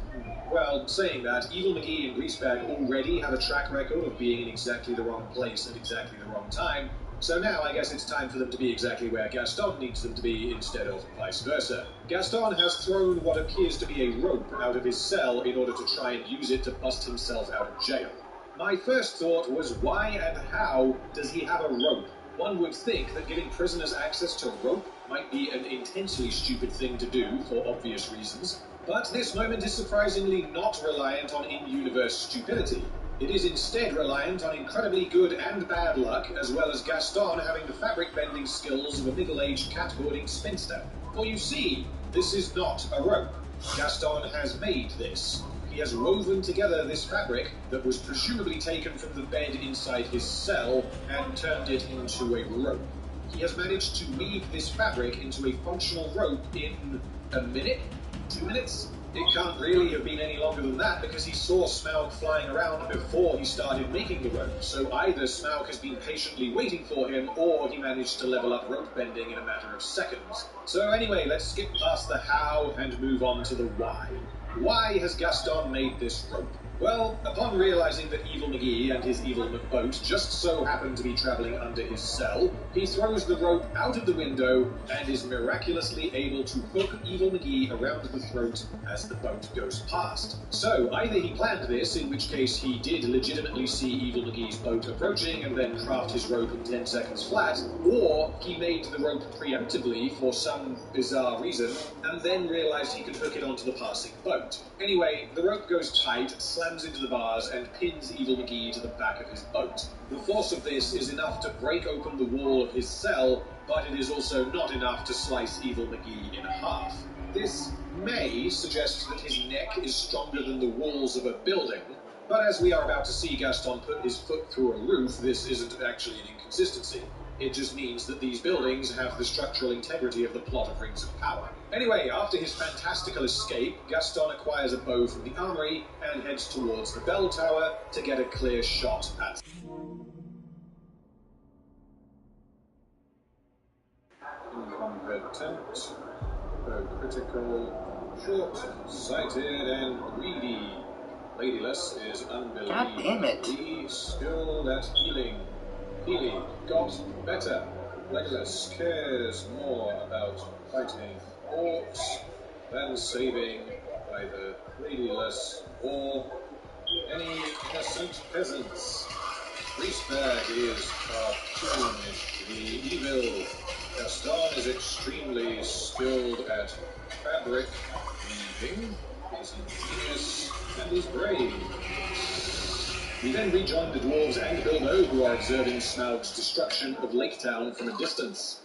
Well, saying that, Evil McGee and Greasebag already have a track record of being in exactly the wrong place at exactly the wrong time, so now I guess it's time for them to be exactly where Gaston needs them to be instead of vice versa. Gaston has thrown what appears to be a rope out of his cell in order to try and use it to bust himself out of jail. My first thought was, why and how does he have a rope? One would think that giving prisoners access to rope might be an intensely stupid thing to do for obvious reasons, but this moment is surprisingly not reliant on in-universe stupidity. It is instead reliant on incredibly good and bad luck, as well as Gaston having the fabric-bending skills of a middle-aged cat-boarding spinster. For you see, this is not a rope. Gaston has made this. He has woven together this fabric that was presumably taken from the bed inside his cell and turned it into a rope. He has managed to weave this fabric into a functional rope in a minute? 2 minutes? It can't really have been any longer than that because he saw Smaug flying around before he started making the rope, so either Smaug has been patiently waiting for him or he managed to level up rope bending in a matter of seconds. So anyway, let's skip past the how and move on to the why. Why has Gaston made this rope? Well, upon realizing that Evil McGee and his evil McBoat just so happen to be traveling under his cell, he throws the rope out of the window and is miraculously able to hook Evil McGee around the throat as the boat goes past. So, either he planned this, in which case he did legitimately see Evil McGee's boat approaching and then craft his rope in 10 seconds flat, or he made the rope preemptively for some bizarre reason, and then realized he could hook it onto the passing boat. Anyway, the rope goes tight, slams into the bars, and pins Evil McGee to the back of his boat. The force of this is enough to break open the wall of his cell, but it is also not enough to slice Evil McGee in half. This may suggest that his neck is stronger than the walls of a building, but as we are about to see Gaston put his foot through a roof, this isn't actually an inconsistency. It just means that these buildings have the structural integrity of the plot of Rings of Power. Anyway, after his fantastical escape, Gaston acquires a bow from the armory and heads towards the bell tower to get a clear shot at... Incompetent, hypocritical, short-sighted, and greedy. Ladyless is unbelievably skilled at healing. Healy got better. Legolas cares more about fighting orcs than saving either Ladyless or any innocent peasants. Greasebag is cartoonishly evil. Gaston is extremely skilled at fabric weaving, is ingenious, and is brave. We then rejoin the dwarves and Bilbo, who are observing Smaug's destruction of Lake Town from a distance.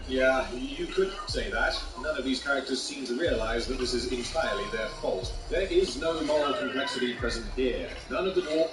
Yeah, you could say that. None of these characters seem to realize that this is entirely their fault. There is no moral complexity present here. None of the dwarves